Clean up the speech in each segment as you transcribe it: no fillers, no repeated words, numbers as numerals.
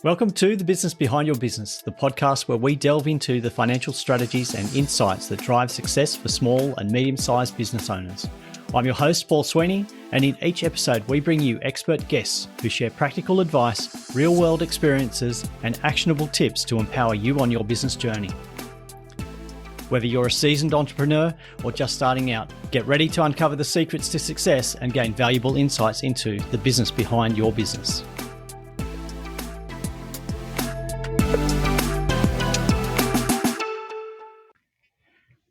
Welcome to The Business Behind Your Business, the podcast where we delve into the financial strategies and insights that drive success for small and medium-sized business owners. I'm your host, Paul Sweeney, and in each episode we bring you expert guests who share practical advice, real-world experiences, and actionable tips to empower you on your business journey. Whether you're a seasoned entrepreneur or just starting out, get ready to uncover the secrets to success and gain valuable insights into the business behind your business.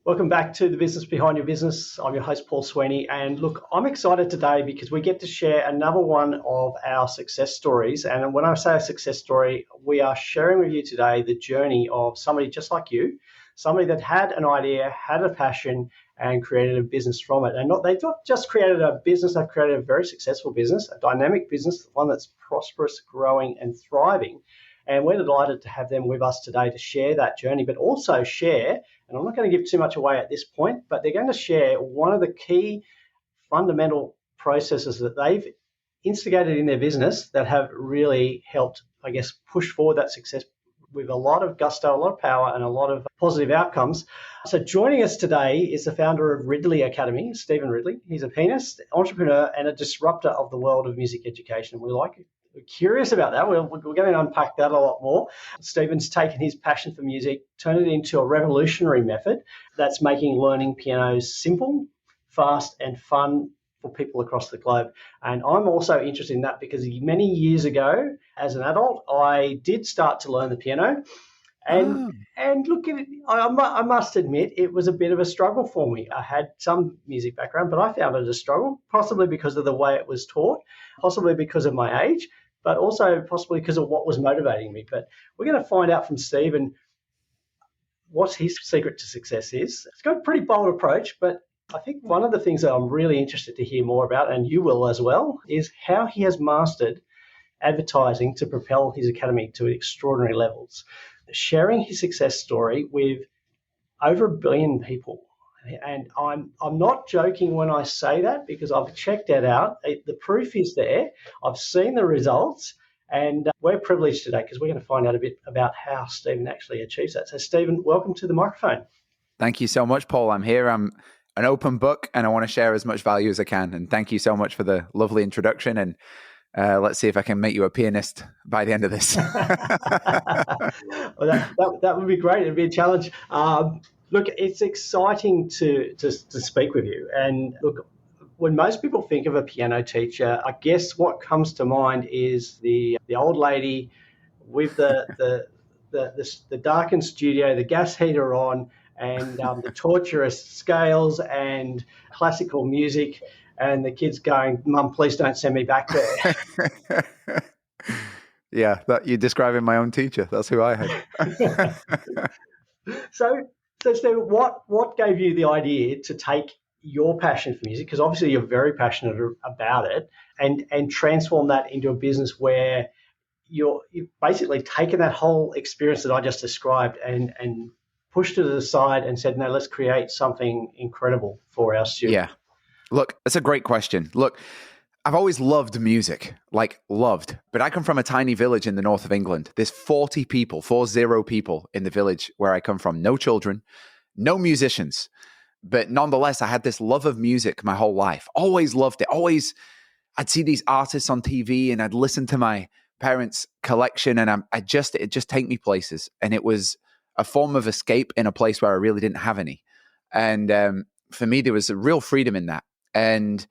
Welcome back to The Business Behind Your Business. I'm your host, Paul Sweeney. And look, I'm excited today because we get to share another one of our success stories. And when I say a success story, we are sharing with you today the journey of somebody just like you, somebody that had an idea, had a passion, and created a business from it. And they've not just created a business, they've created a very successul business, a dynamic business, one that's prosperous, growing, and thriving. And we're delighted to have them with us today to share that journey, but also share, and I'm not going to give too much away at this point, but they're going to share one of the key fundamental processes that they've instigated in their business that have really helped, push forward that success with a lot of gusto, a lot of power, and a lot of positive outcomes. So joining us today is the founder of Ridley Academy, Stephen Ridley. He's a pianist, entrepreneur, and a disruptor of the world of music education. We're curious about that. We're going to unpack that a lot more. Stephen's taken his passion for music, turned it into a revolutionary method that's making learning pianos simple, fast, and fun for people across the globe. And I'm also interested in that because many years ago, as an adult, I did start to learn the piano. And look, I must admit, it was a bit of a struggle for me. I had some music background, but I found it a struggle, possibly because of the way it was taught, possibly because of my age, but also possibly because of what was motivating me. But we're going to find out from Stephen what his secret to success is. It's got a pretty bold approach, but I think one of the things that I'm really interested to hear more about, and you will as well, is how he has mastered advertising to propel his academy to extraordinary levels, sharing his success story with over 1 billion people. And I'm not joking when I say that because I've checked that out. The proof is there. I've seen the results, and we're privileged today because we're going to find out a bit about how Stephen actually achieves that. So Stephen, welcome to the microphone. Thank you so much, Paul. I'm here. I'm an open book and I want to share as much value as I can. And thank you so much for the lovely introduction. And let's see if I can make you a pianist by the end of this. Well, that would be great. It'd be a challenge. Look, it's exciting to speak with you. And look, when most people think of a piano teacher, I guess what comes to mind is the old lady with the darkened studio, the gas heater on, and the torturous scales and classical music, and the kids going, "Mum, please don't send me back there." Yeah, you're describing my own teacher. That's who I had. So Steve, what gave you the idea to take your passion for music, because obviously you're very passionate about it, and transform that into a business where you've basically taken that whole experience that I just described and pushed it aside and said, no, let's create something incredible for our students? Yeah. Look, that's a great question. Look, I've always loved music, but I come from a tiny village in the north of England. There's 40 people in the village where I come from. No children, no musicians. But nonetheless, I had this love of music my whole life. Always loved it. I'd see these artists on TV and I'd listen to my parents' collection, and it just take me places. And it was a form of escape in a place where I really didn't have any. And for me, there was a real freedom in that. And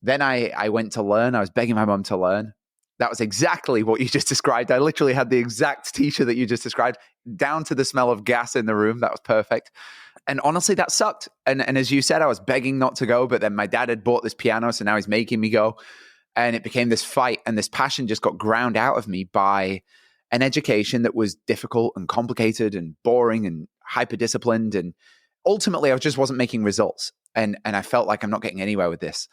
then I went to learn. I was begging my mum to learn. That was exactly what you just described. I literally had the exact teacher that you just described, down to the smell of gas in the room. That was perfect. And honestly, that sucked. And as you said, I was begging not to go, but then my dad had bought this piano, so now he's making me go. And it became this fight, and this passion just got ground out of me by an education that was difficult and complicated and boring and hyper-disciplined. And ultimately, I just wasn't making results. And I felt like I'm not getting anywhere with this.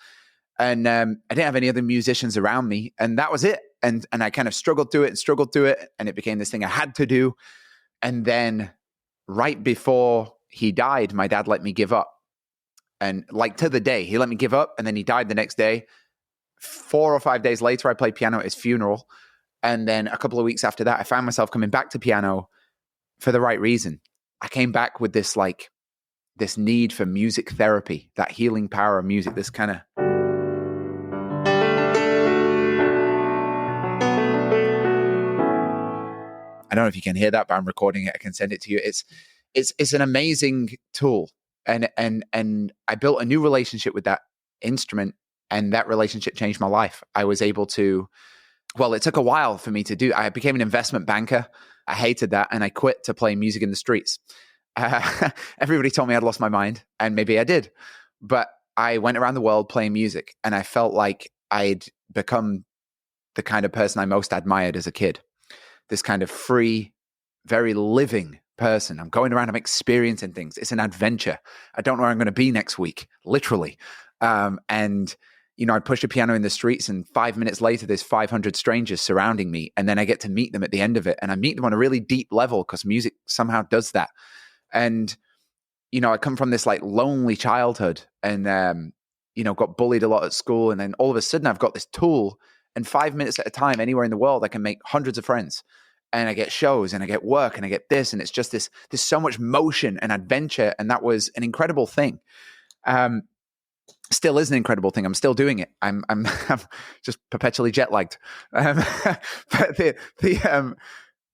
And I didn't have any other musicians around me, and that was it. And I kind of struggled through it, and it became this thing I had to do. And then right before he died, my dad let me give up. And to the day, he let me give up, and then he died the next day. 4 or 5 days later, I played piano at his funeral. And then a couple of weeks after that, I found myself coming back to piano for the right reason. I came back with this need for music therapy, that healing power of music, this kind of... I don't know if you can hear that, but I'm recording it. I can send it to you. It's an amazing tool. And I built a new relationship with that instrument, and that relationship changed my life. I was able to, well, it took a while for me to do. I became an investment banker. I hated that, and I quit to play music in the streets. Everybody told me I'd lost my mind, and maybe I did. But I went around the world playing music, and I felt like I'd become the kind of person I most admired as a kid. This kind of free, very living person. I'm going around, I'm experiencing things. It's an adventure. I don't know where I'm going to be next week, literally. And, I push a piano in the streets, and 5 minutes later, there's 500 strangers surrounding me. And then I get to meet them at the end of it. And I meet them on a really deep level because music somehow does that. And, I come from this like lonely childhood and, got bullied a lot at school. And then all of a sudden I've got this tool, and 5 minutes at a time, anywhere in the world, I can make hundreds of friends. And I get shows, and I get work, and I get this. And it's just there's so much motion and adventure. And that was an incredible thing. Still is an incredible thing. I'm still doing it. I'm just perpetually jet lagged. But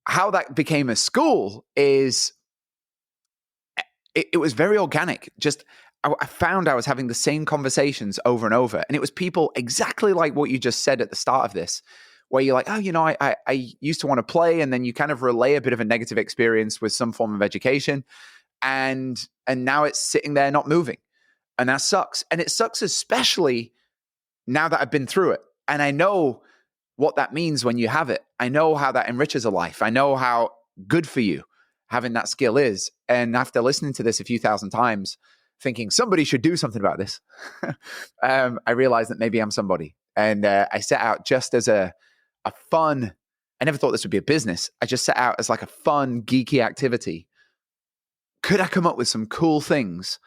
how that became a school is, it was very organic. Just, I found I was having the same conversations over and over. And it was people exactly like what you just said at the start of this, where you're like, oh, I used to want to play. And then you kind of relay a bit of a negative experience with some form of education. And now it's sitting there not moving. And that sucks. And it sucks especially now that I've been through it. And I know what that means when you have it. I know how that enriches a life. I know how good for you having that skill is. And after listening to this a few thousand times, thinking somebody should do something about this, I realized that maybe I'm somebody. And I set out just as a fun, I never thought this would be a business. I just set out as like a fun, geeky activity. Could I come up with some cool things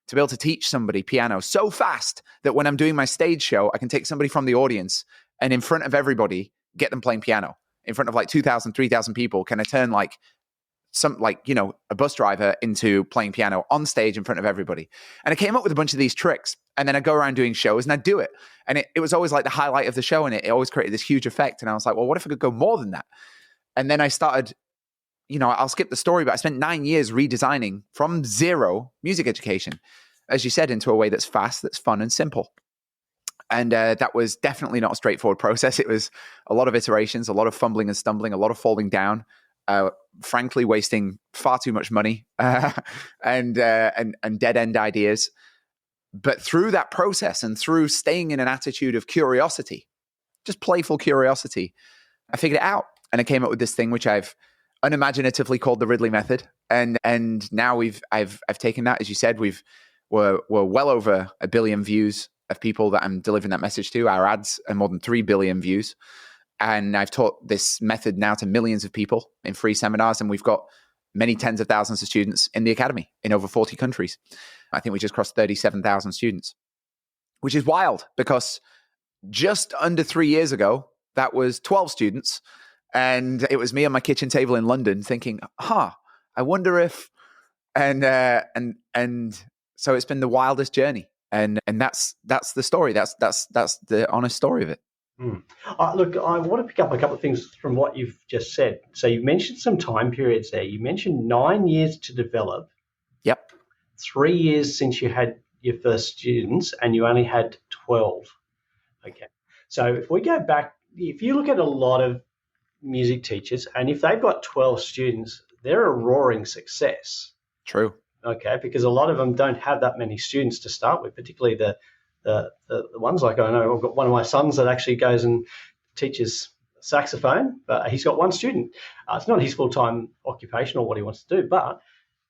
to be able to teach somebody piano so fast that when I'm doing my stage show, I can take somebody from the audience and in front of everybody, get them playing piano in front of like 2,000, 3,000 people? Can I turn a bus driver into playing piano on stage in front of everybody? And I came up with a bunch of these tricks, and then I'd go around doing shows and I'd do it. And it was always like the highlight of the show, and it always created this huge effect. And I was like, well, what if I could go more than that? And then I started, I'll skip the story, but I spent 9 years redesigning from zero music education, as you said, into a way that's fast, that's fun and simple. And that was definitely not a straightforward process. It was a lot of iterations, a lot of fumbling and stumbling, a lot of falling down, frankly, wasting far too much money and dead end ideas. But through that process and through staying in an attitude of curiosity, just playful curiosity, I figured it out. And I came up with this thing, which I've unimaginatively called the Ridley method. And now I've taken that, as you said, we're well over 1 billion views of people that I'm delivering that message to. Our ads are more than 3 billion views. And I've taught this method now to millions of people in free seminars. And we've got many tens of thousands of students in the academy in over 40 countries. I think we just crossed 37,000 students, which is wild because just under 3 years ago, that was 12 students. And it was me on my kitchen table in London thinking, I wonder if, and so it's been the wildest journey. And that's the story. That's the honest story of it. Look, I want to pick up a couple of things from what you've just said. So you mentioned some time periods there. You mentioned 9 years to develop. Yep. 3 years since you had your first students, and you only had 12. Okay. So if we go back, if you look at a lot of music teachers, and if they've got 12 students, they're a roaring success. True. Okay, because a lot of them don't have that many students to start with, particularly the ones like, I know I've got one of my sons that actually goes and teaches saxophone, but he's got one student. It's not his full-time occupation or what he wants to do, but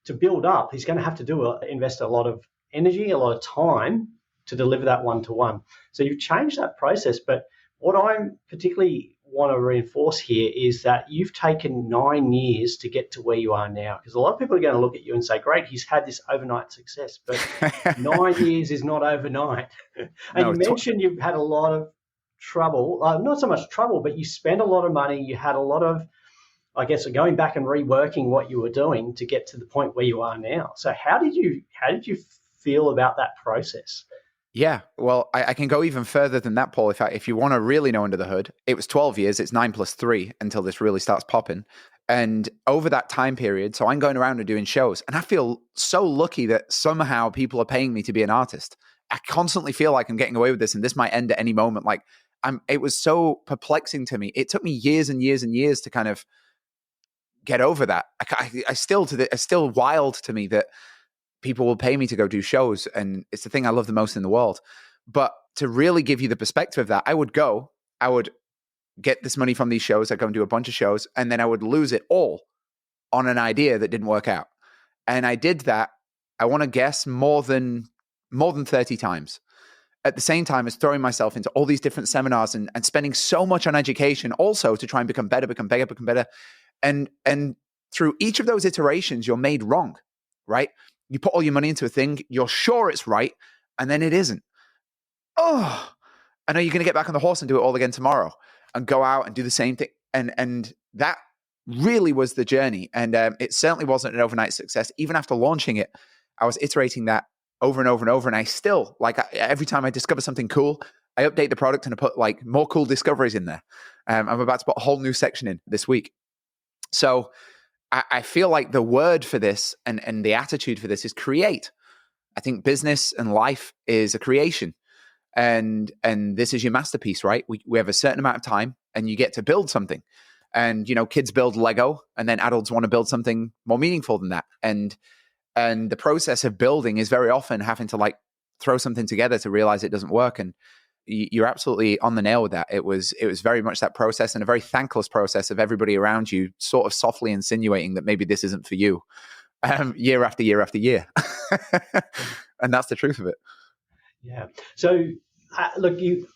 to build up, he's going to have to invest a lot of energy, a lot of time to deliver that one-to-one. So you've changed that process, but what I particularly want to reinforce here is that you've taken 9 years to get to where you are now, because a lot of people are going to look at you and say, great, he's had this overnight success, but 9 years is not overnight. And you mentioned you've had a lot of trouble, not so much trouble, but you spent a lot of money. You had a lot of, I guess, going back and reworking what you were doing to get to the point where you are now. So how did you feel about that process? Yeah, well, I can go even further than that, Paul. If you want to really know under the hood, it was 12 years. It's 9 plus 3 until this really starts popping. And over that time period, so I'm going around and doing shows, and I feel so lucky that somehow people are paying me to be an artist. I constantly feel like I'm getting away with this, and this might end at any moment. Like, it was so perplexing to me. It took me years and years and years to kind of get over that. It's still wild to me that people will pay me to go do shows, and it's the thing I love the most in the world. But to really give you the perspective of that, I would get this money from these shows. I'd go and do a bunch of shows, and then I would lose it all on an idea that didn't work out. And I did that, I want to guess, more than 30 times. At the same time as throwing myself into all these different seminars and spending so much on education also to try and become better. And through each of those iterations, you're made wrong, right? You put all your money into a thing, you're sure it's right, and then it isn't. Oh, I know you're going to get back on the horse and do it all again tomorrow and go out and do the same thing. And that really was the journey. And it certainly wasn't an overnight success. Even after launching it, I was iterating that over and over and over. And I still, every time I discover something cool, I update the product and I put like more cool discoveries in there. I'm about to put a whole new section in this week. So I feel like the word for this and the attitude for this is create. I think business and life is a creation. And this is your masterpiece, right? We have a certain amount of time and you get to build something. And, kids build Lego and then adults want to build something more meaningful than that. And the process of building is very often having to like throw something together to realize it doesn't work. And you're absolutely on the nail with that. It was very much that process, and a very thankless process of everybody around you sort of softly insinuating that maybe this isn't for you, year after year after year. And that's the truth of it. Yeah. So, look, you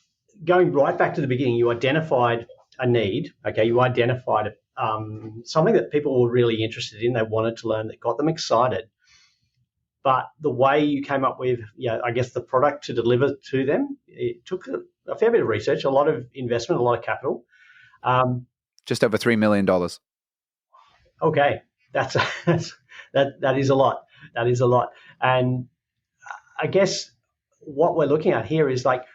going right back to the beginning, you identified a need. Okay, you identified something that people were really interested in. They wanted to learn, that got them excited. But the way you came up with, I guess, the product to deliver to them, it took a fair bit of research, a lot of investment, a lot of capital. Just over $3 million. Okay, that is a lot. That is a lot. And I guess what we're looking at here is like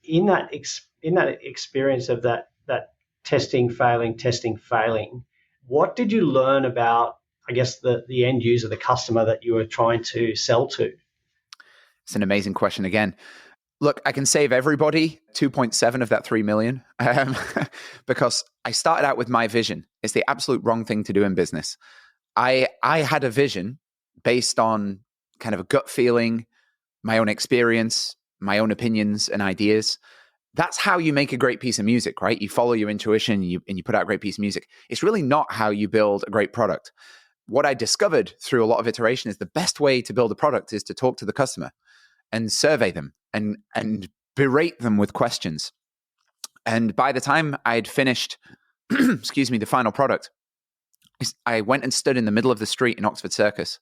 in that experience of that testing, failing. What did you learn about, I guess, the end user, the customer that you were trying to sell to? It's an amazing question again. Look, I can save everybody 2.7 of that 3 million because I started out with my vision. It's the absolute wrong thing to do in business. I had a vision based on kind of a gut feeling, my own experience, my own opinions and ideas. That's how you make a great piece of music, right? You follow your intuition and you put out a great piece of music. It's really not how you build a great product. What I discovered through a lot of iteration is the best way to build a product is to talk to the customer and survey them and berate them with questions. And by the time I'd finished, the final product, I went and stood in the middle of the street in Oxford Circus.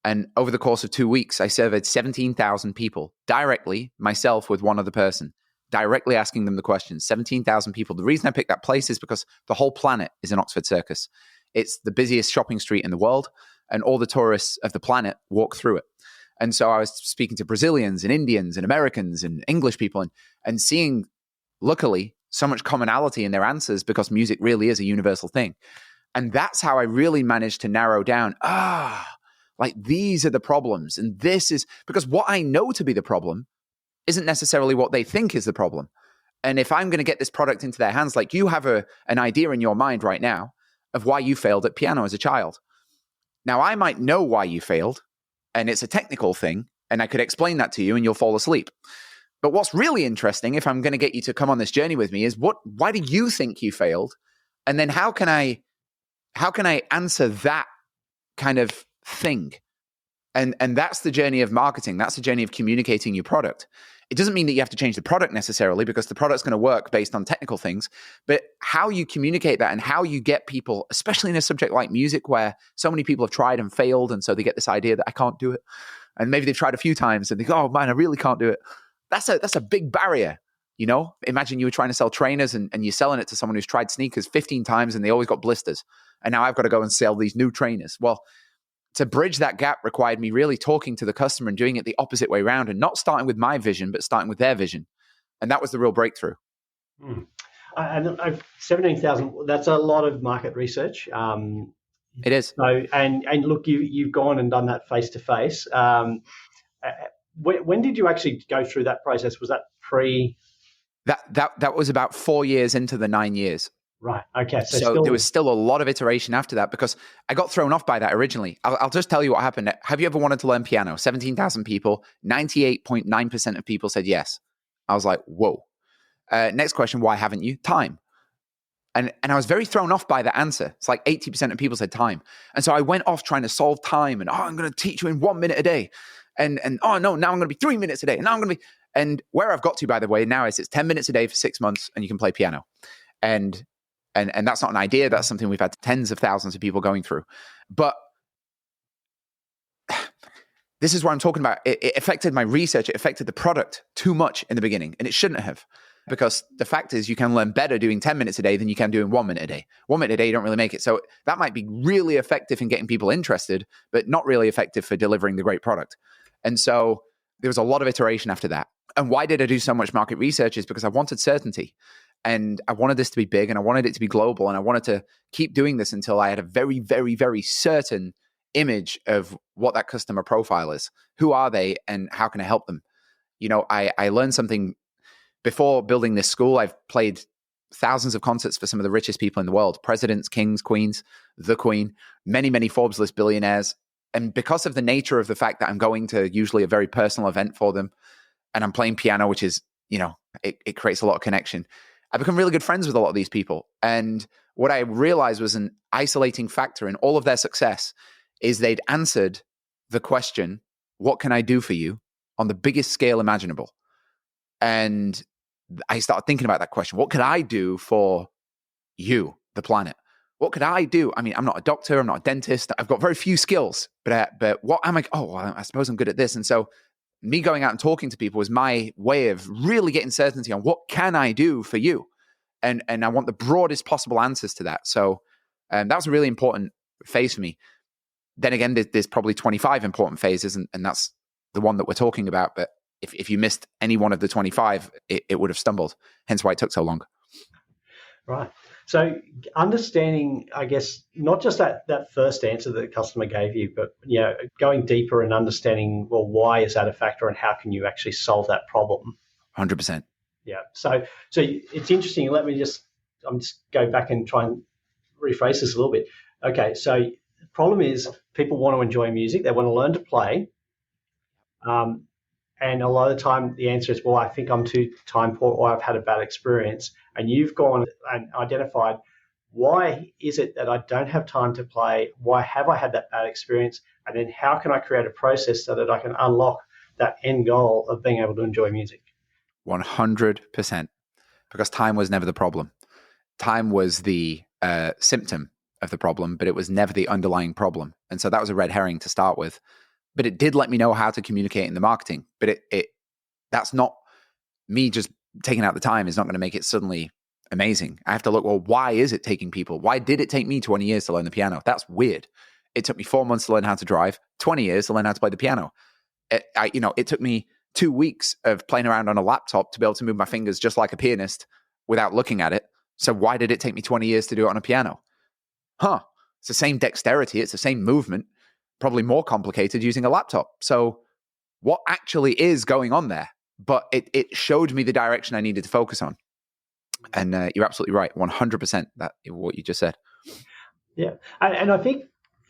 And over the course of 2 weeks, I surveyed 17,000 people directly, myself with one other person, directly asking them the questions. 17,000 people. The reason I picked that place is because the whole planet is in Oxford Circus. It's the busiest shopping street in the world, and all the tourists of the planet walk through it. And so I was speaking to Brazilians and Indians and Americans and English people and seeing, luckily, so much commonality in their answers because music really is a universal thing. And that's how I really managed to narrow down, like these are the problems. And this is because what I know to be the problem isn't necessarily what they think is the problem. And if I'm going to get this product into their hands, like you have an idea in your mind right now of why you failed at piano as a child. Now, I might know why you failed, and it's a technical thing, and I could explain that to you and you'll fall asleep. But what's really interesting, if I'm going to get you to come on this journey with me, is why do you think you failed? And then how can I answer that kind of thing? And that's the journey of marketing. That's the journey of communicating your product. It doesn't mean that you have to change the product necessarily because the product's going to work based on technical things, but how you communicate that and how you get people, especially in a subject like music where so many people have tried and failed, and so they get this idea that I can't do it. And maybe they've tried a few times and they go, oh man, I really can't do it. That's a big barrier. You know, imagine you were trying to sell trainers and you're selling it to someone who's tried sneakers 15 times and they always got blisters. And now I've got to go and sell these new trainers. Well, to bridge that gap required me really talking to the customer and doing it the opposite way around, and not starting with my vision, but starting with their vision. And that was the real breakthrough. And 17,000, that's a lot of market research. It is. So, and look, you've gone and done that face to face. When did you actually go through that process? Was that pre? That was about 4 years into the 9 years. Right. Okay. So there was still a lot of iteration after that, because I got thrown off by that originally. I'll just tell you what happened. Have you ever wanted to learn piano? 17,000 people, 98.9% of people said yes. I was like, whoa. Next question, why haven't you? Time. And I was very thrown off by the answer. It's like 80% of people said time. And so I went off trying to solve time, and I'm going to teach you in 1 minute a day. And oh no, now I'm going to be 3 minutes a day. And now I'm going to be, and where I've got to, by the way, now is it's 10 minutes a day for 6 months and you can play piano. And that's not an idea. That's something we've had tens of thousands of people going through. But this is what I'm talking about. It affected my research. It affected the product too much in the beginning, and it shouldn't have. Because the fact is, you can learn better doing 10 minutes a day than you can doing 1 minute a day. 1 minute a day, you don't really make it. So that might be really effective in getting people interested, but not really effective for delivering the great product. And so there was a lot of iteration after that. And why did I do so much market research? Is because I wanted certainty. And I wanted this to be big, and I wanted it to be global, and I wanted to keep doing this until I had a very, very, very certain image of what that customer profile is. Who are they, and how can I help them? You know, I learned something before building this school. I've played thousands of concerts for some of the richest people in the world: presidents, kings, queens, the Queen, many, many Forbes list billionaires. And because of the nature of the fact that I'm going to usually a very personal event for them, and I'm playing piano, which is, you know, it creates a lot of connection. I become really good friends with a lot of these people. And what I realized was an isolating factor in all of their success is they'd answered the question, what can I do for you, on the biggest scale imaginable? And I started thinking about that question. What could I do for you, the planet? What could I do? I mean, I'm not a doctor. I'm not a dentist. I've got very few skills, but what am I? Oh, well, I suppose I'm good at this. And so me going out and talking to people was my way of really getting certainty on what can I do for you? And I want the broadest possible answers to that. So that was a really important phase for me. Then again, there's probably 25 important phases, and that's the one that we're talking about. But if you missed any one of the 25, it would have stumbled, hence why it took so long. Right. So understanding, I guess, not just that first answer that the customer gave you, but, you know, going deeper and understanding, well, why is that a factor, and how can you actually solve that problem? 100%. Yeah. So it's interesting. I'm just go back and try and rephrase this a little bit. Okay. So the problem is people want to enjoy music. They want to learn to play. And a lot of the time the answer is, well, I think I'm too time poor, or I've had a bad experience. And you've gone and identified, why is it that I don't have time to play? Why have I had that bad experience? And then how can I create a process so that I can unlock that end goal of being able to enjoy music? 100%. Because time was never the problem. Time was the symptom of the problem, but it was never the underlying problem. And so that was a red herring to start with. But it did let me know how to communicate in the marketing. But that's not me just taking out the time is not going to make it suddenly amazing. I have to look, well, why is it taking people? Why did it take me 20 years to learn the piano? That's weird. It took me 4 months to learn how to drive, 20 years to learn how to play the piano. It took me 2 weeks of playing around on a laptop to be able to move my fingers just like a pianist without looking at it. So why did it take me 20 years to do it on a piano? It's the same dexterity. It's the same movement. Probably more complicated using a laptop. So what actually is going on there? But it showed me the direction I needed to focus on. And you're absolutely right, 100% that what you just said. Yeah, and I think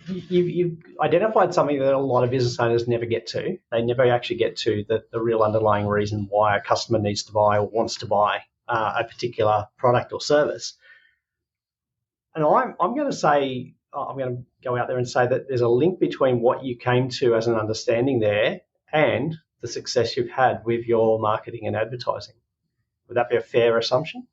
you've identified something that a lot of business owners never get to. They never actually get to the real underlying reason why a customer needs to buy or wants to buy a particular product or service. And I'm going to say, I'm going to go out there and say that there's a link between what you came to as an understanding there and the success you've had with your marketing and advertising. Would that be a fair assumption?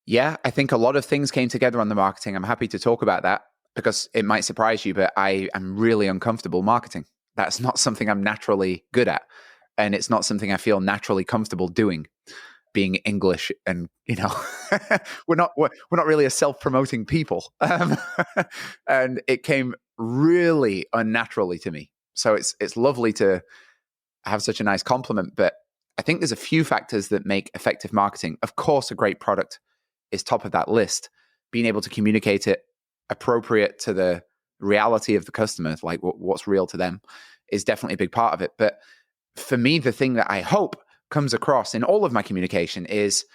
Yeah, I think a lot of things came together on the marketing. I'm happy to talk about that because it might surprise you, but I am really uncomfortable marketing. That's not something I'm naturally good at. And it's not something I feel naturally comfortable doing. being English, and we're not really a self-promoting people, and it came really unnaturally to me. So it's lovely to have such a nice compliment, but I think there's a few factors that make effective marketing. Of course, a great product is top of that list. Being able to communicate it appropriate to the reality of the customer, like what's real to them, is definitely a big part of it. But for me, the thing that I hope comes across in all of my communication is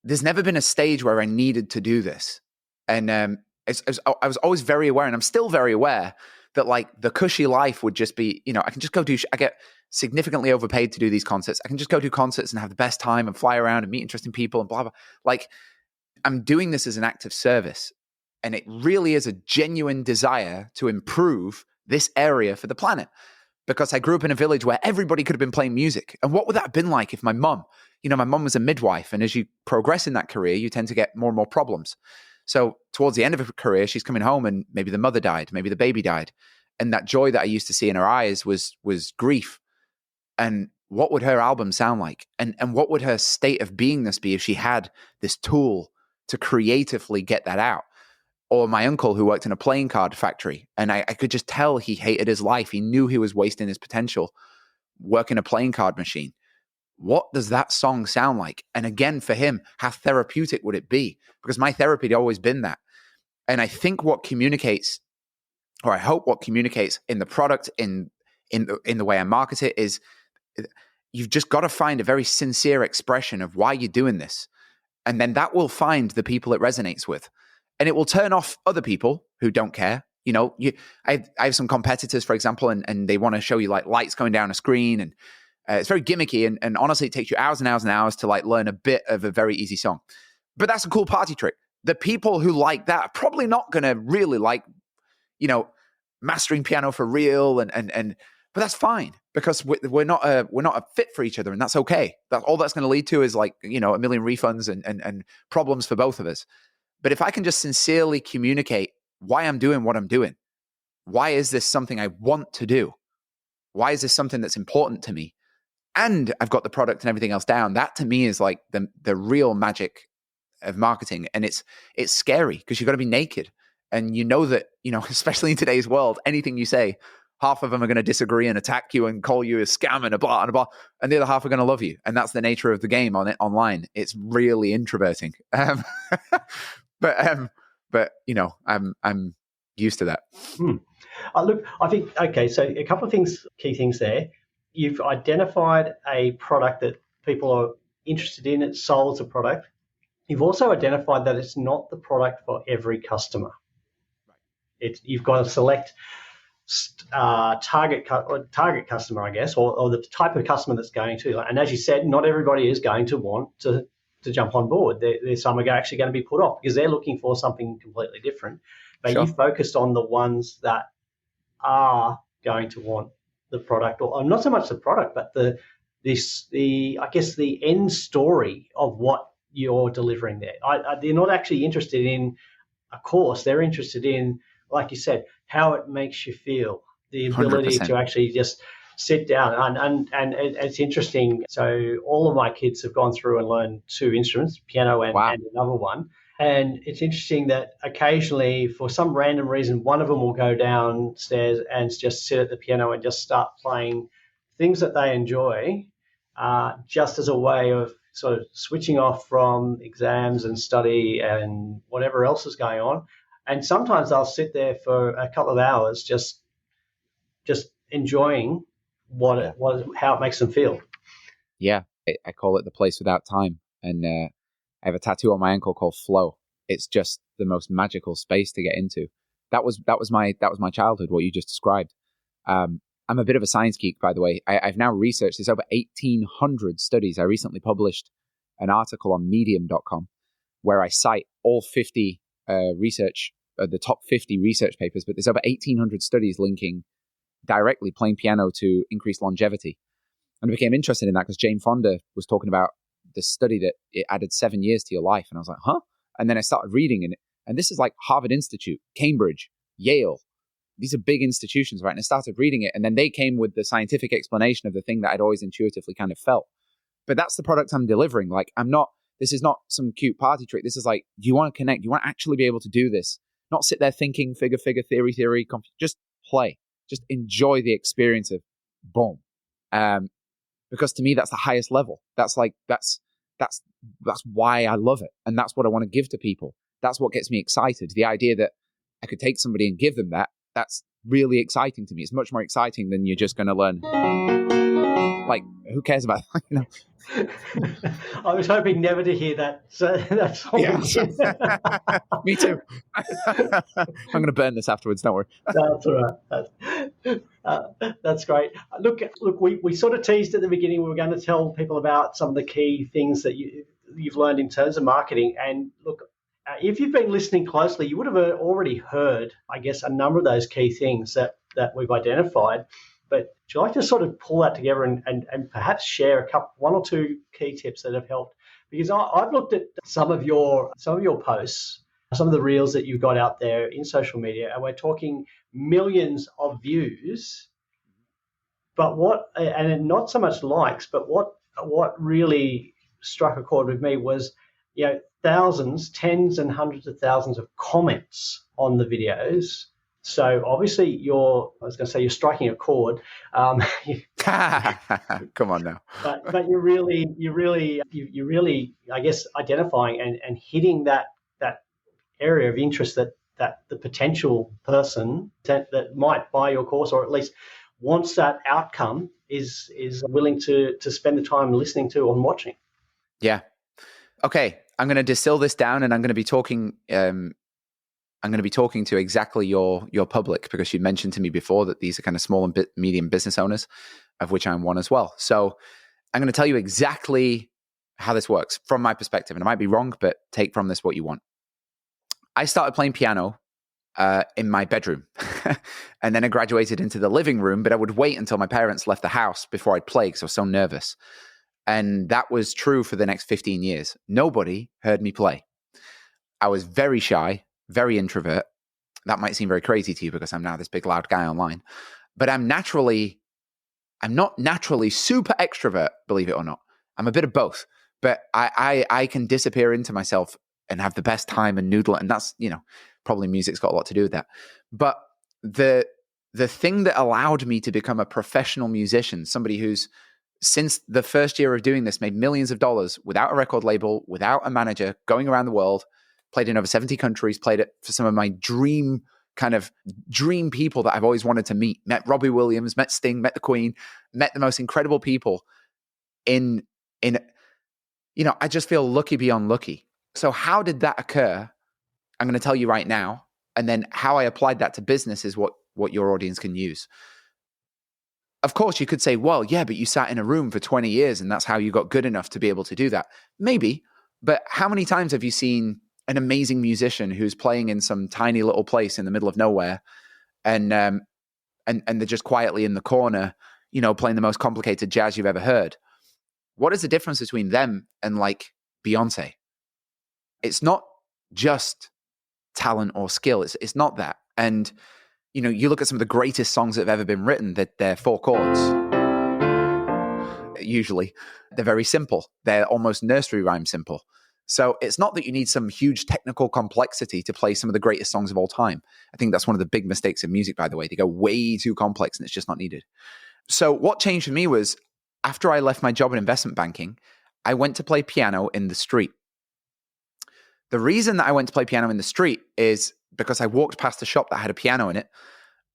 there's never been a stage where I needed to do this. And I was always very aware, and I'm still very aware, that like the cushy life would just be, I can just go I get significantly overpaid to do these concerts. I can just go do concerts and have the best time and fly around and meet interesting people and blah, blah. Like, I'm doing this as an act of service. And it really is a genuine desire to improve this area for the planet. Because I grew up in a village where everybody could have been playing music. And what would that have been like if my mum was a midwife, and as you progress in that career, you tend to get more and more problems. So towards the end of her career, she's coming home and maybe the mother died, maybe the baby died. And that joy that I used to see in her eyes was grief. And what would her album sound like? And what would her state of beingness be if she had this tool to creatively get that out? Or my uncle, who worked in a playing card factory, and I could just tell he hated his life. He knew he was wasting his potential working a playing card machine. What does that song sound like? And again, for him, how therapeutic would it be? Because my therapy had always been that. And I think what communicates, or I hope what communicates in the product, in the way I market it, is you've just got to find a very sincere expression of why you're doing this. And then that will find the people it resonates with. And it will turn off other people who don't care. I have some competitors, for example, and they want to show you like lights going down a screen, and it's very gimmicky. And honestly, it takes you hours and hours and hours to like learn a bit of a very easy song. But that's a cool party trick. The people who like that are probably not going to really like, mastering piano for real. But that's fine, because we're not a fit for each other, and that's okay. That's all that's going to lead to is like, a million refunds and problems for both of us. But if I can just sincerely communicate why I'm doing what I'm doing, why is this something I want to do? Why is this something that's important to me? And I've got the product and everything else down. That to me is like the real magic of marketing. And it's scary because you've got to be naked. And that, especially in today's world, anything you say, half of them are going to disagree and attack you and call you a scam and a blah and a blah, and the other half are going to love you. And that's the nature of the game online. It's really introverting. But I'm used to that. Look, I think, okay, so a couple of key things there. You've identified a product that people are interested in. It's sold as a product. You've also identified that it's not the product for every customer. You've got to select target customer, I guess, or the type of customer that's going to. And as you said, not everybody is going to want to jump on board. There's some are actually going to be put off because they're looking for something completely different. But Sure. You focused on the ones that are going to want the product, or not so much the product, but the end story of what you're delivering there. They're not actually interested in a course. They're interested in, like you said, how it makes you feel, the ability 100%. to actually just sit down. And it's interesting. So all of my kids have gone through and learned 2 instruments, piano and another one. And it's interesting that occasionally, for some random reason, one of them will go downstairs and just sit at the piano and just start playing things that they enjoy, just as a way of sort of switching off from exams and study and whatever else is going on. And sometimes I'll sit there for a couple of hours just enjoying how it makes them feel. Yeah, I call it the place without time. And I have a tattoo on my ankle called Flow. It's just the most magical space to get into. That was my childhood, what you just described. I'm a bit of a science geek, by the way. I've now researched, there's over 1,800 studies. I recently published an article on medium.com where I cite all 50 the top 50 research papers, but there's over 1,800 studies linking directly playing piano to increased longevity. And I became interested in that because Jane Fonda was talking about this study that it added 7 years to your life. And I was like, huh? And then I started reading in it. And this is like Harvard Institute, Cambridge, Yale. These are big institutions, right? And I started reading it. And then they came with the scientific explanation of the thing that I'd always intuitively kind of felt. But that's the product I'm delivering. Like, this is not some cute party trick. This is like, you want to connect. You want to actually be able to do this. Not sit there thinking figure, theory. Just play. Just enjoy the experience of boom. Because to me, that's the highest level. That's why I love it. And that's what I want to give to people. That's what gets me excited. The idea that I could take somebody and give them that's really exciting to me. It's much more exciting than you're just going to learn. Like, who cares about that? You know? I was hoping never to hear that. So that's all. Yeah. Me too. I'm going to burn this afterwards. Don't worry. That's all right. That's great. Look. We sort of teased at the beginning. We were going to tell people about some of the key things that you've learned in terms of marketing. And look, if you've been listening closely, you would have already heard, I guess, a number of those key things that we've identified. But would you like to sort of pull that together and perhaps share one or two key tips that have helped? Because I've looked at some of your posts, some of the reels that you've got out there in social media, and we're talking millions of views. But and not so much likes, but what really struck a chord with me was, thousands, tens and hundreds of thousands of comments on the videos. So obviously you're striking a chord. Come on now. But you're really, I guess, identifying and hitting that area of interest that the potential person that might buy your course, or at least wants that outcome, is willing to spend the time listening to and watching. Yeah. Okay. I'm going to distill this down, and I'm going to be talking. I'm going to be talking to exactly your public, because you mentioned to me before that these are kind of small and medium business owners, of which I'm one as well. So I'm going to tell you exactly how this works from my perspective. And I might be wrong, but take from this what you want. I started playing piano in my bedroom, and then I graduated into the living room, but I would wait until my parents left the house before I'd play because I was so nervous. And that was true for the next 15 years. Nobody heard me play. I was very shy, very introvert. That might seem very crazy to you because I'm now this big loud guy online, but I'm not naturally super extrovert, believe it or not. I'm a bit of both, but I can disappear into myself and have the best time and noodle. And that's, probably music's got a lot to do with that. But the thing that allowed me to become a professional musician, somebody who's since the first year of doing this made millions of dollars without a record label, without a manager, going around the world, played in over 70 countries, played it for some of my dream people that I've always wanted to meet. Met Robbie Williams, met Sting, met the Queen, met the most incredible people I just feel lucky beyond lucky. So how did that occur? I'm going to tell you right now. And then how I applied that to business is what your audience can use. Of course, you could say, well, yeah, but you sat in a room for 20 years and that's how you got good enough to be able to do that. Maybe, but how many times have you seen an amazing musician who's playing in some tiny little place in the middle of nowhere and they're just quietly in the corner, playing the most complicated jazz you've ever heard? What is the difference between them and like Beyonce? It's not just talent or skill. It's not that. And you look at some of the greatest songs that have ever been written, that they're 4 chords. Usually, they're very simple. They're almost nursery rhyme simple. So it's not that you need some huge technical complexity to play some of the greatest songs of all time. I think that's one of the big mistakes in music, by the way. They go way too complex and it's just not needed. So what changed for me was after I left my job in investment banking, I went to play piano in the street. The reason that I went to play piano in the street is because I walked past a shop that had a piano in it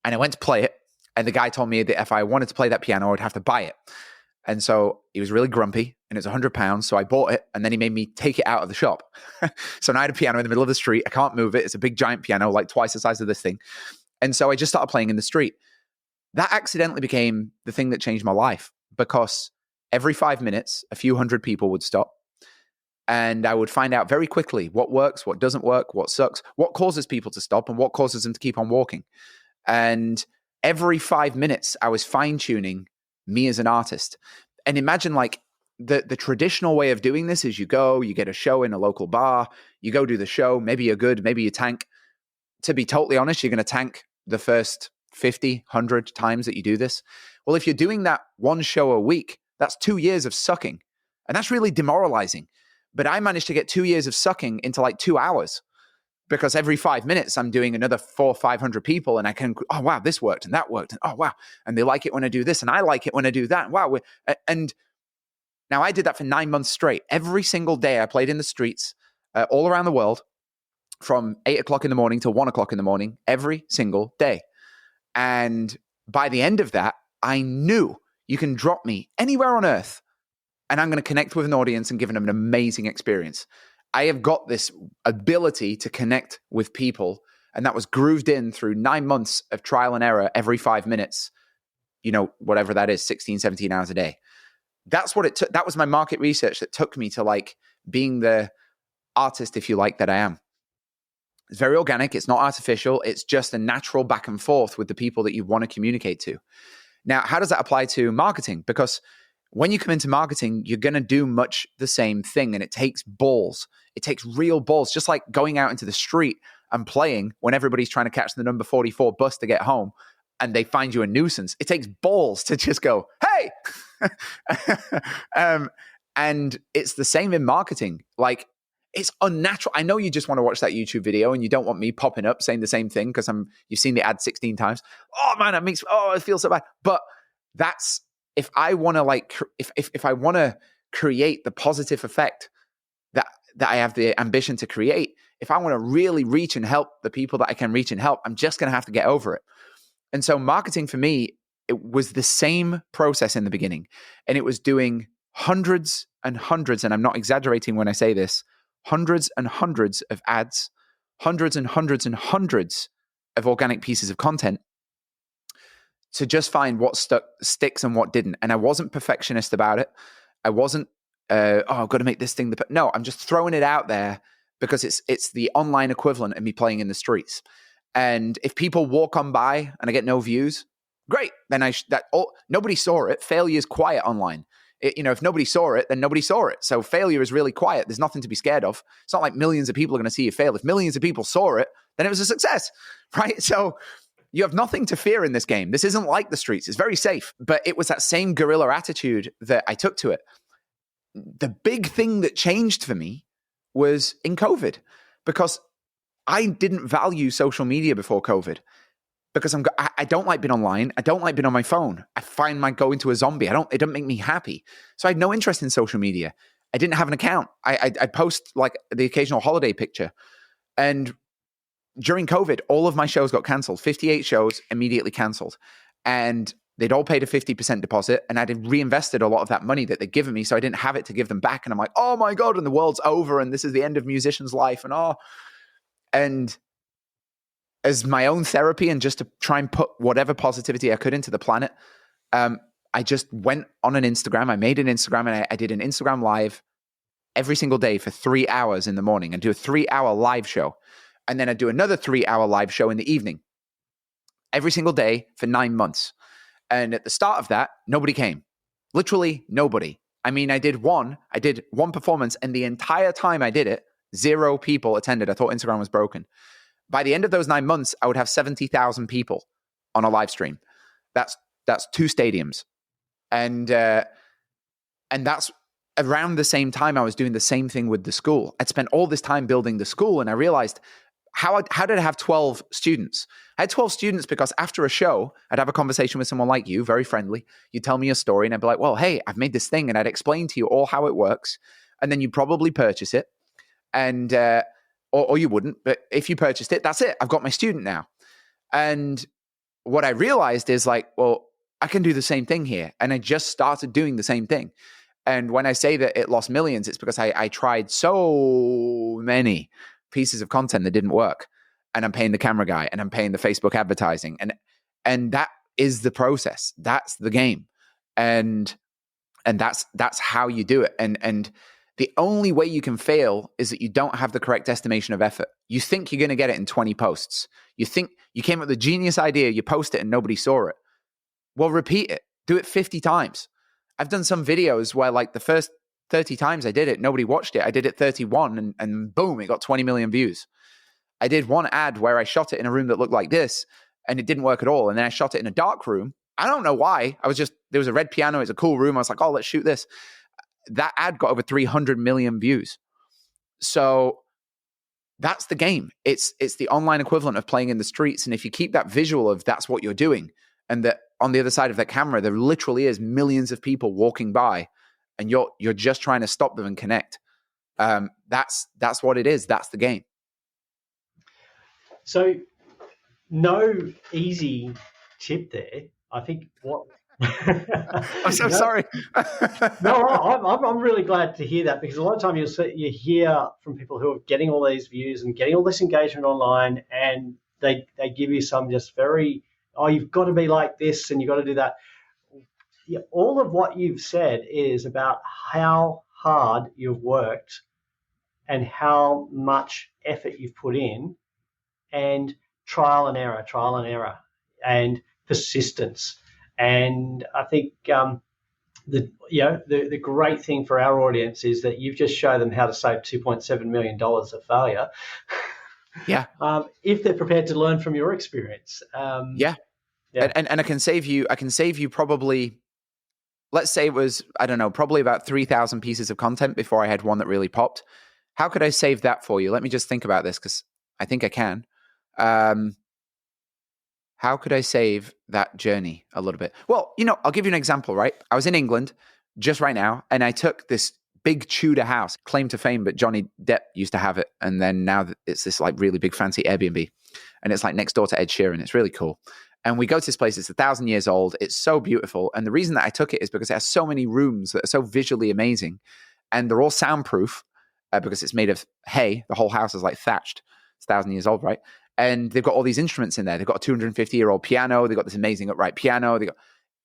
and I went to play it. And the guy told me that if I wanted to play that piano, I would have to buy it. And so he was really grumpy and it was £100. So I bought it and then he made me take it out of the shop. So now I had a piano in the middle of the street. I can't move it. It's a big giant piano, like twice the size of this thing. And so I just started playing in the street. That accidentally became the thing that changed my life, because every 5 minutes, a few hundred people would stop. And I would find out very quickly what works, what doesn't work, what sucks, what causes people to stop and what causes them to keep on walking. And every 5 minutes, I was fine-tuning me as an artist. And imagine like the traditional way of doing this is you get a show in a local bar, you go do the show, maybe you're good, maybe you tank. To be totally honest, you're going to tank the first 50, 100 times that you do this. Well, if you're doing that one show a week, that's 2 years of sucking. And that's really demoralizing. But I managed to get 2 years of sucking into like 2 hours, because every 5 minutes I'm doing another 400 or 500 people, and I can, oh, wow, this worked and that worked. And oh, wow. And they like it when I do this, and I like it when I do that. Wow. And now I did that for 9 months straight. Every single day I played in the streets all around the world from 8 o'clock in the morning till 1 o'clock in the morning, every single day. And by the end of that, I knew you can drop me anywhere on earth and I'm going to connect with an audience and give them an amazing experience. I have got this ability to connect with people, and that was grooved in through 9 months of trial and error every 5 minutes, whatever that is, 16, 17 hours a day. That's what it took. That was my market research that took me to like being the artist, if you like, that I am. It's very organic. It's not artificial. It's just a natural back and forth with the people that you want to communicate to. Now, how does that apply to marketing? Because when you come into marketing, you're going to do much the same thing, and it takes balls. It takes real balls, just like going out into the street and playing when everybody's trying to catch the number 44 bus to get home and they find you a nuisance. It takes balls to just go, hey! And it's the same in marketing. Like, it's unnatural. I know you just want to watch that YouTube video and you don't want me popping up saying the same thing because you've seen the ad 16 times. Oh man, it feels so bad. But that's, if I want to if I want to create the positive effect that I have the ambition to create, if I want to really reach and help the people that I can reach and help, I'm just going to have to get over it. And so marketing for me, it was the same process in the beginning, and it was doing hundreds and hundreds, and I'm not exaggerating when I say this, hundreds and hundreds of ads, hundreds and hundreds and hundreds of organic pieces of content to just find what sticks and what didn't. And I wasn't perfectionist about it. I wasn't, I've got to make this thing. No, I'm just throwing it out there because it's the online equivalent of me playing in the streets. And if people walk on by and I get no views, great. Then nobody saw it. Failure is quiet online. If nobody saw it, then nobody saw it. So failure is really quiet. There's nothing to be scared of. It's not like millions of people are going to see you fail. If millions of people saw it, then it was a success, right? So you have nothing to fear in this game. This isn't like the streets. It's very safe. But it was that same guerrilla attitude that I took to it. The big thing that changed for me was in COVID, because I didn't value social media before COVID. Because I don't like being online. I don't like being on my phone. I find my going to a zombie. It doesn't make me happy. So I had no interest in social media. I didn't have an account. I post like the occasional holiday picture. And during COVID, all of my shows got canceled. 58 shows immediately canceled. And they'd all paid a 50% deposit. And I'd reinvested a lot of that money that they'd given me. So I didn't have it to give them back. And I'm like, oh my God, and the world's over. And this is the end of musicians' life. And as my own therapy and just to try and put whatever positivity I could into the planet, I just went on an Instagram. I made an Instagram and I did an Instagram live every single day for 3 hours in the morning and do a 3-hour live show. And then I'd do another 3-hour live show in the evening every single day for 9 months. And at the start of that, nobody came. Literally nobody. I mean, I did one performance, and the entire time I did it, 0 people attended. I thought Instagram was broken. By the end of those 9 months, I would have 70,000 people on a live stream. That's 2 stadiums. And that's around the same time I was doing the same thing with the school. I'd spent all this time building the school, and I realized, how did I have 12 students? I had 12 students because after a show, I'd have a conversation with someone like you, very friendly. You'd tell me a story, and I'd be like, well, hey, I've made this thing, and I'd explain to you all how it works. And then you'd probably purchase it. And or you wouldn't, but if you purchased it, that's it. I've got my student now. And what I realized is like, well, I can do the same thing here. And I just started doing the same thing. And when I say that it lost millions, it's because I tried so many pieces of content that didn't work. And I'm paying the camera guy and I'm paying the Facebook advertising. And that is the process. That's the game. And that's how you do it. And the only way you can fail is that you don't have the correct estimation of effort. You think you're going to get it in 20 posts. You think you came up with a genius idea, you post it and nobody saw it. Well, repeat it. Do it 50 times. I've done some videos where like the first 30 times I did it, nobody watched it. I did it 31 and boom, it got 20 million views. I did one ad where I shot it in a room that looked like this and it didn't work at all. And then I shot it in a dark room. I don't know why. There was a red piano. It's a cool room. I was like, oh, let's shoot this. that ad got over 300 million views. So that's the game. It's the online equivalent of playing in the streets. And if you keep that visual of that's what you're doing, and that on the other side of that camera, there literally is millions of people walking by, and you're just trying to stop them and connect. That's what it is. That's the game. So no easy tip there. I think what I'm so sorry. No, I'm really glad to hear that, because a lot of time you hear from people who are getting all these views and getting all this engagement online, and they give you some just very, oh, you've got to be like this and you've got to do that. Yeah, all of what you've said is about how hard you've worked and how much effort you've put in, and trial and error, and persistence. And I think the great thing for our audience is that you've just shown them how to save $2.7 million of failure. Yeah. If they're prepared to learn from your experience. Yeah. And I can save you probably, let's say it was, I don't know, probably about 3,000 pieces of content before I had one that really popped. How could I save that for you? Let me just think about this, because I think I can. How could I save that journey a little bit? Well, I'll give you an example, right? I was in England just right now, and I took this big Tudor house, claim to fame, but Johnny Depp used to have it. And then now it's this like really big fancy Airbnb, and it's like next door to Ed Sheeran. It's really cool. And we go to this place. It's 1,000 years old. It's so beautiful. And the reason that I took it is because it has so many rooms that are so visually amazing, and they're all soundproof because it's made of hay. The whole house is like thatched. It's 1,000 years old, right? And they've got all these instruments in there. They've got a 250-year-old piano. They've got this amazing upright piano.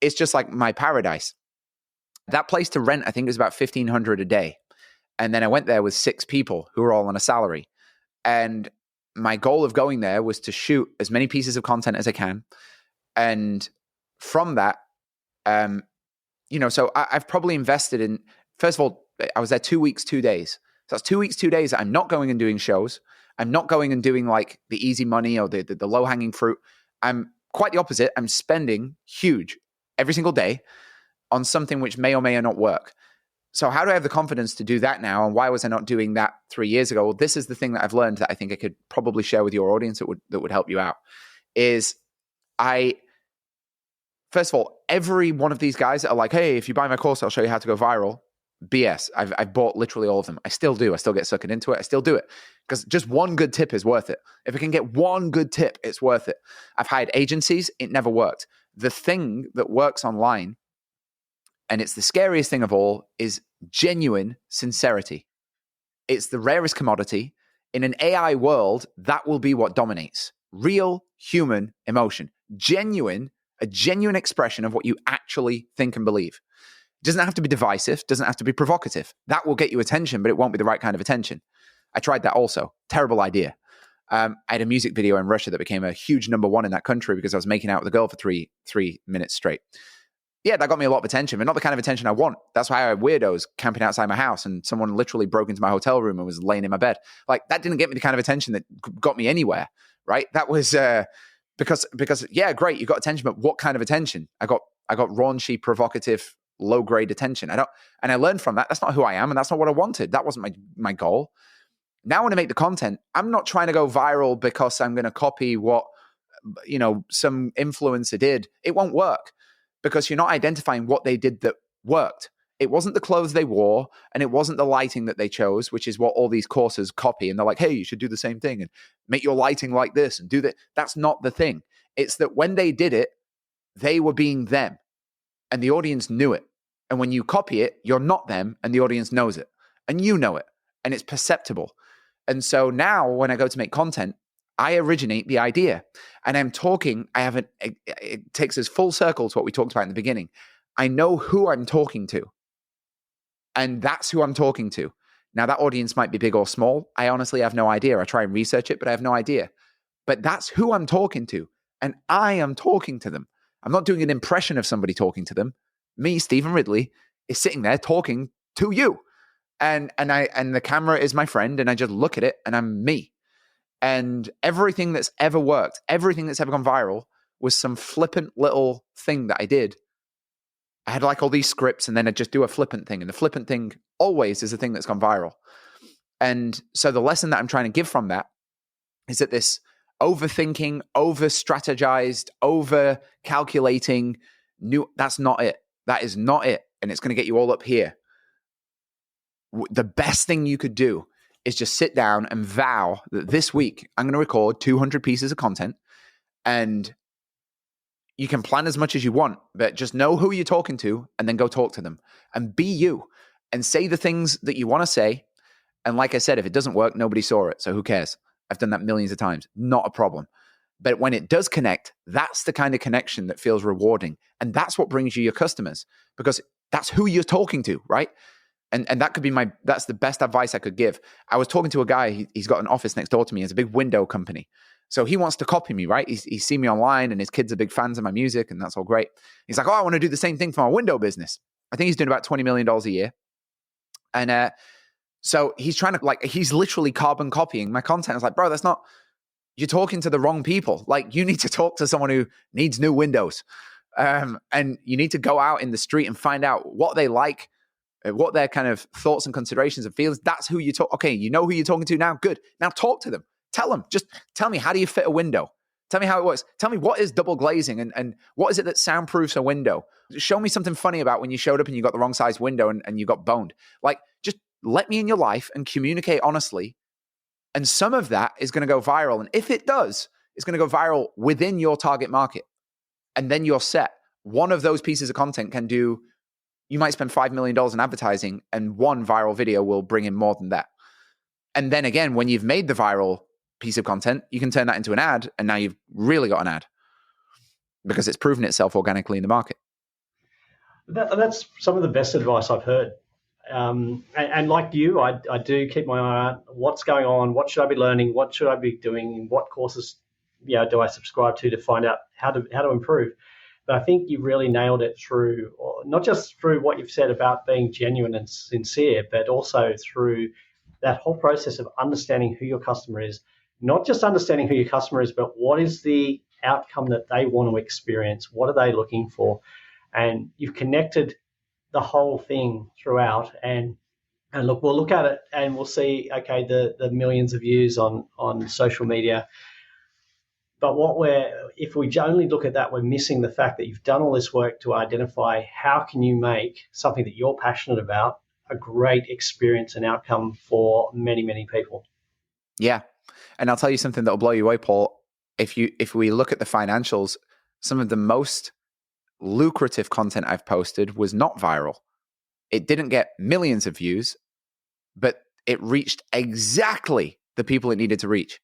It's just like my paradise. That place to rent, I think, is about $1,500 a day. And then I went there with 6 people who were all on a salary. And my goal of going there was to shoot as many pieces of content as I can. And from that, so I've probably invested in, first of all, I was there 2 weeks, 2 days. So that's 2 weeks, 2 days. I'm not going and doing shows. I'm not going and doing like the easy money or the low-hanging fruit. I'm quite the opposite. I'm spending huge every single day on something which may or may not work. So how do I have the confidence to do that now? And why was I not doing that 3 years ago? Well, this is the thing that I've learned that I think I could probably share with your audience that would help you out. Is first of all, every one of these guys that are like, hey, if you buy my course, I'll show you how to go viral. BS. I've bought literally all of them. I still do. I still get suckered into it. I still do it because just one good tip is worth it. If I can get one good tip, it's worth it. I've hired agencies. It never worked. The thing that works online, and it's the scariest thing of all, is genuine sincerity. It's the rarest commodity. In an AI world, that will be what dominates. Real human emotion. A genuine expression of what you actually think and believe. Doesn't have to be divisive, doesn't have to be provocative. That will get you attention, but it won't be the right kind of attention. I tried that also. Terrible idea. I had a music video in Russia that became a huge #1 in that country because I was making out with a girl for three minutes straight. Yeah, that got me a lot of attention, but not the kind of attention I want. That's why I had weirdos camping outside my house and someone literally broke into my hotel room and was laying in my bed. Like, that didn't get me the kind of attention that got me anywhere, right? That was because yeah, great, you got attention, but what kind of attention? I got raunchy, provocative, low-grade attention. And I learned from that. That's not who I am, and that's not what I wanted. That wasn't my goal. Now when I make the content, I'm not trying to go viral because I'm going to copy what some influencer did. It won't work because you're not identifying what they did that worked. It wasn't the clothes they wore, and it wasn't the lighting that they chose, which is what all these courses copy. And they're like, hey, you should do the same thing and make your lighting like this and do that. That's not the thing. It's that when they did it, they were being them. And the audience knew it. And when you copy it, you're not them, and the audience knows it. And you know it. And it's perceptible. And so now when I go to make content, I originate the idea. And I'm talking, it takes us full circle to what we talked about in the beginning. I know who I'm talking to. And that's who I'm talking to. Now that audience might be big or small. I honestly have no idea. I try and research it, but I have no idea. But that's who I'm talking to. And I am talking to them. I'm not doing an impression of somebody talking to them. Me, Stephen Ridley, is sitting there talking to you. And the camera is my friend, and I just look at it and I'm me. And everything that's ever worked, everything that's ever gone viral was some flippant little thing that I did. I had like all these scripts, and then I'd just do a flippant thing. And the flippant thing always is the thing that's gone viral. And so the lesson that I'm trying to give from that is that this overthinking, over-strategized, over-calculating, that's not it. That is not it. And it's going to get you all up here. The best thing you could do is just sit down and vow that this week I'm going to record 200 pieces of content, and you can plan as much as you want, but just know who you're talking to and then go talk to them and be you and say the things that you want to say. And like I said, if it doesn't work, nobody saw it. So who cares? I've done that millions of times. Not a problem. But when it does connect, that's the kind of connection that feels rewarding. And that's what brings you your customers, because that's who you're talking to, right? And that could be that's the best advice I could give. I was talking to a guy, he's got an office next door to me. It's a big window company. So he wants to copy me, right? He's seen me online, and his kids are big fans of my music, and that's all great. He's like, oh, I want to do the same thing for my window business. I think he's doing about $20 million a year. And so he's trying to, he's literally carbon copying my content. I was like, bro, you're talking to the wrong people. Like, you need to talk to someone who needs new windows. And you need to go out in the street and find out what they like, what their kind of thoughts and considerations and feelings. That's who you talk. Okay, you know who you're talking to now. Good. Now talk to them. Tell them. Just tell me, how do you fit a window? Tell me how it works. Tell me, what is double glazing, and what is it that soundproofs a window? Show me something funny about when you showed up and you got the wrong size window and you got boned. Like, just let me in your life and communicate honestly. And some of that is going to go viral. And if it does, it's going to go viral within your target market. And then you're set. One of those pieces of content can do, you might spend $5 million in advertising, and one viral video will bring in more than that. And then again, when you've made the viral piece of content, you can turn that into an ad, and now you've really got an ad because it's proven itself organically in the market. That's some of the best advice I've heard. And like you, I do keep my eye on what's going on, what should I be learning, what should I be doing, what courses do I subscribe to find out how to improve. But I think you really nailed it through, not just through what you've said about being genuine and sincere, but also through that whole process of understanding who your customer is. Not just understanding who your customer is, but what is the outcome that they want to experience? What are they looking for? And you've connected the whole thing throughout. And look, we'll look at it and we'll see, okay, the millions of views on social media. But if we only look at that, we're missing the fact that you've done all this work to identify how can you make something that you're passionate about a great experience and outcome for many, many people. Yeah. And I'll tell you something that'll blow you away, Paul. If we look at the financials, some of the most lucrative content I've posted was not viral. It didn't get millions of views, but it reached exactly the people it needed to reach.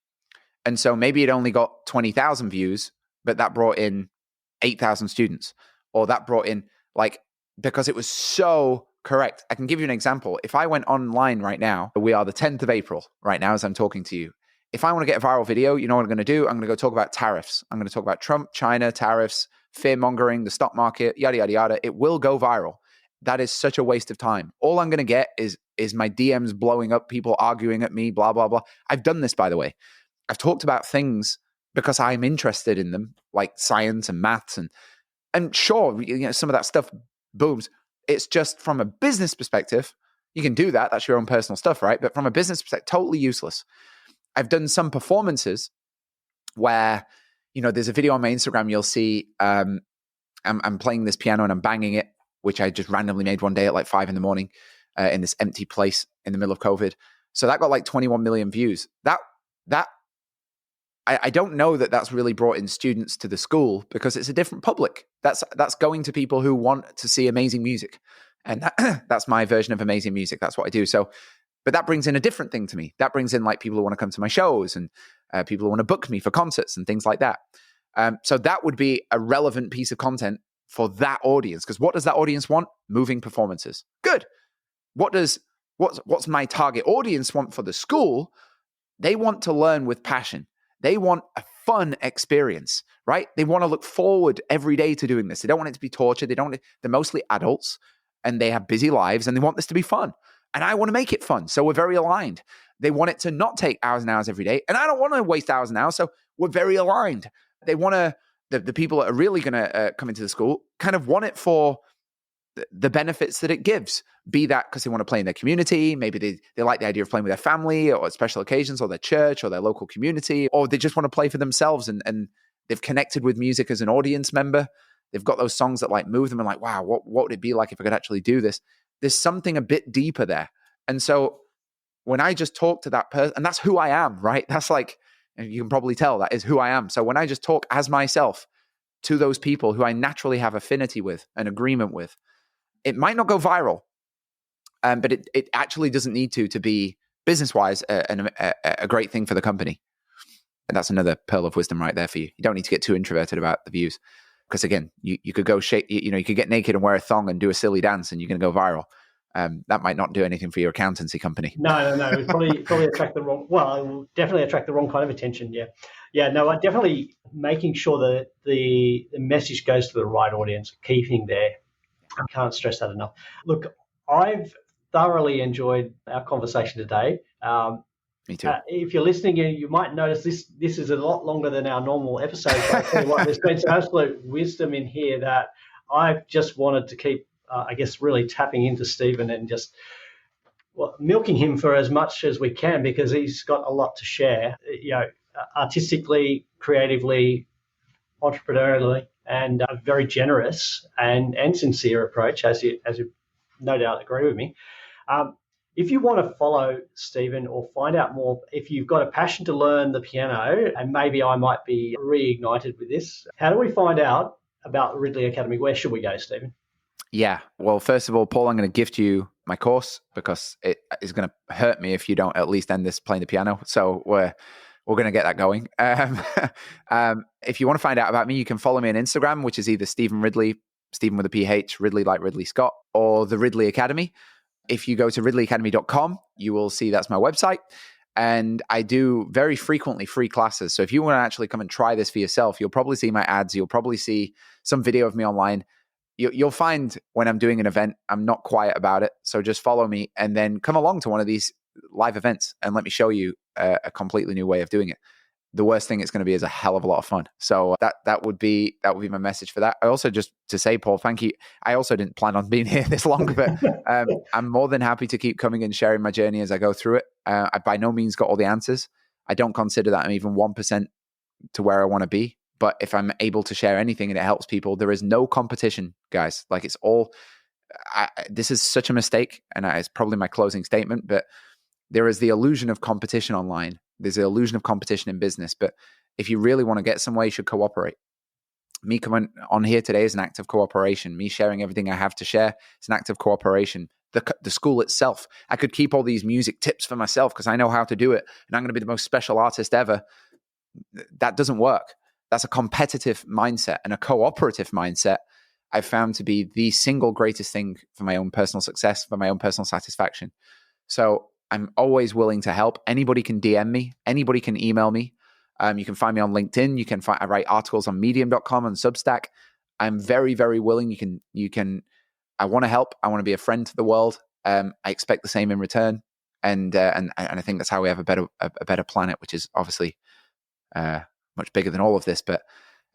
And so maybe it only got 20,000 views, but that brought in 8,000 students, or that brought in, because it was so correct. I can give you an example. If I went online right now, we are the 10th of April right now as I'm talking to you. If I want to get a viral video, you know what I'm going to do? I'm going to go talk about tariffs. I'm going to talk about Trump, China, tariffs, fear mongering, the stock market, yada, yada, yada. It will go viral. That is such a waste of time. All I'm going to get is my DMs blowing up, people arguing at me, blah, blah, blah. I've done this, by the way. I've talked about things because I'm interested in them, like science and maths, and sure, some of that stuff booms. It's just from a business perspective, you can do that. That's your own personal stuff, right? But from a business perspective, totally useless. I've done some performances where, there's a video on my Instagram. You'll see I'm playing this piano and I'm banging it, which I just randomly made one day at 5 a.m. In this empty place in the middle of COVID. So that got 21 million views. I don't know that that's really brought in students to the school because it's a different public. That's going to people who want to see amazing music. And that's my version of amazing music. That's what I do. So, but that brings in a different thing to me. That brings in people who want to come to my shows and people who want to book me for concerts and things like that. So that would be a relevant piece of content for that audience. Because what does that audience want? Moving performances. Good. What's my target audience want for the school? They want to learn with passion. They want a fun experience, right? They want to look forward every day to doing this. They don't want it to be torture. They're mostly adults and they have busy lives and they want this to be fun. And I want to make it fun. So we're very aligned. They want it to not take hours and hours every day. And I don't want to waste hours and hours. So we're very aligned. They want to, the people that are really going to come into the school kind of want it for the benefits that it gives, be that because they want to play in their community, maybe they like the idea of playing with their family or at special occasions or their church or their local community, or they just want to play for themselves and they've connected with music as an audience member. They've got those songs that like move them and like, wow, what would it be like if I could actually do this? There's something a bit deeper there. And so when I just talk to that person, and that's who I am, right? That's like, you can probably tell that is who I am. So when I just talk as myself to those people who I naturally have affinity with, an agreement with, it might not go viral, but it actually doesn't need to be business-wise a great thing for the company. And that's another pearl of wisdom right there for you. You don't need to get too introverted about the views. Because again, you could go you could get naked and wear a thong and do a silly dance and you're going to go viral. That might not do anything for your accountancy company. No. It would probably attract the wrong. Well, it will definitely attract the wrong kind of attention. Yeah. No, I definitely making sure that the message goes to the right audience, keeping there. I can't stress that enough. Look, I've thoroughly enjoyed our conversation today. Me too. If you're listening, you might notice this is a lot longer than our normal episodes. But I tell you what, there's been some absolute wisdom in here that I've just wanted to keep, really tapping into Stephen and just milking him for as much as we can because he's got a lot to share, artistically, creatively, entrepreneurially, and a very generous and sincere approach, as you no doubt agree with me. If you want to follow Stephen or find out more, if you've got a passion to learn the piano, and maybe I might be reignited with this, how do we find out about Ridley Academy? Where should we go, Stephen? Yeah. Well, first of all, Paul, I'm going to gift you my course because it is going to hurt me if you don't at least end this playing the piano. So we're going to get that going. If you want to find out about me, you can follow me on Instagram, which is either Stephen Ridley, Stephen with a PH, Ridley like Ridley Scott, or the Ridley Academy. If you go to ridleyacademy.com, you will see that's my website. And I do very frequently free classes. So if you want to actually come and try this for yourself, you'll probably see my ads. You'll probably see some video of me online. You'll find when I'm doing an event, I'm not quiet about it. So just follow me and then come along to one of these live events and let me show you a completely new way of doing it. The worst thing it's going to be is a hell of a lot of fun. So that would be my message for that. I also just to say, Paul, thank you. I also didn't plan on being here this long, but I'm more than happy to keep coming and sharing my journey as I go through it. I by no means got all the answers. I don't consider that I'm even 1% to where I want to be. But if I'm able to share anything and it helps people, there is no competition, guys. Like it's all, this is such a mistake. And it's probably my closing statement, but there is the illusion of competition online. There's the illusion of competition in business. But if you really want to get somewhere, you should cooperate. Me coming on here today is an act of cooperation. Me sharing everything I have to share, it's an act of cooperation. The school itself, I could keep all these music tips for myself because I know how to do it. And I'm going to be the most special artist ever. That doesn't work. That's a competitive mindset, and a cooperative mindset I've found to be the single greatest thing for my own personal success, for my own personal satisfaction. So I'm always willing to help. Anybody can DM me. Anybody can email me. You can find me on LinkedIn. I write articles on medium.com and Substack. I'm very, very willing. I want to help. I want to be a friend to the world. I expect the same in return. And I think that's how we have a better planet, which is obviously much bigger than all of this.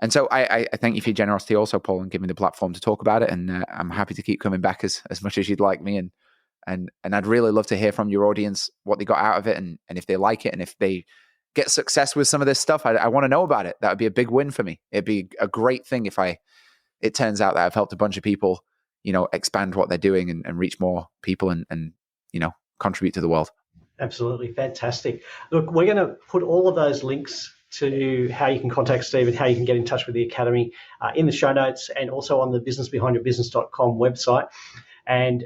And so I thank you for your generosity also, Paul, and giving me the platform to talk about it. And I'm happy to keep coming back as much as you'd like me. And I'd really love to hear from your audience what they got out of it and if they like it and if they get success with some of this stuff. I want to know about it. That would be a big win for me. It'd be a great thing if it turns out that I've helped a bunch of people, expand what they're doing and reach more people and contribute to the world. Absolutely. Fantastic. Look, we're going to put all of those links to how you can contact Steve and how you can get in touch with the Academy in the show notes and also on the businessbehindyourbusiness.com website. And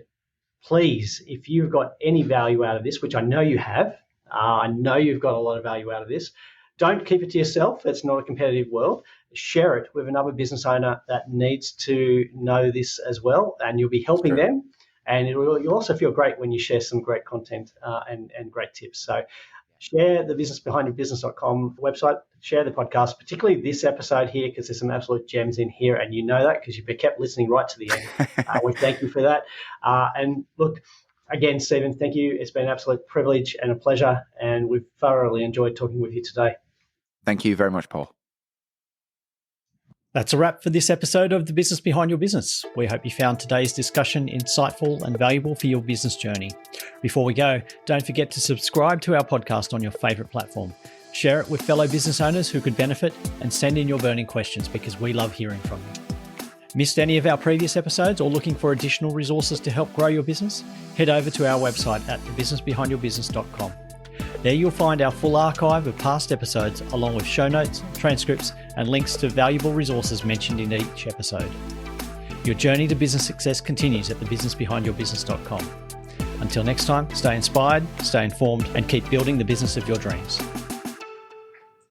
please, if you've got any value out of this, which I know you have, I know you've got a lot of value out of this, don't keep it to yourself. It's not a competitive world. Share it with another business owner that needs to know this as well, and you'll be helping them. And you'll also feel great when you share some great content and great tips. So share the businessbehindyourbusiness.com website, share the podcast, particularly this episode here, because there's some absolute gems in here. And you know that because you've kept listening right to the end. We thank you for that. And look, again, Stephen, thank you. It's been an absolute privilege and a pleasure. And we've thoroughly enjoyed talking with you today. Thank you very much, Paul. That's a wrap for this episode of The Business Behind Your Business. We hope you found today's discussion insightful and valuable for your business journey. Before we go, don't forget to subscribe to our podcast on your favourite platform. Share it with fellow business owners who could benefit, and send in your burning questions because we love hearing from you. Missed any of our previous episodes or looking for additional resources to help grow your business? Head over to our website at thebusinessbehindyourbusiness.com. There you'll find our full archive of past episodes, along with show notes, transcripts, and links to valuable resources mentioned in each episode. Your journey to business success continues at thebusinessbehindyourbusiness.com. Until next time, stay inspired, stay informed, and keep building the business of your dreams.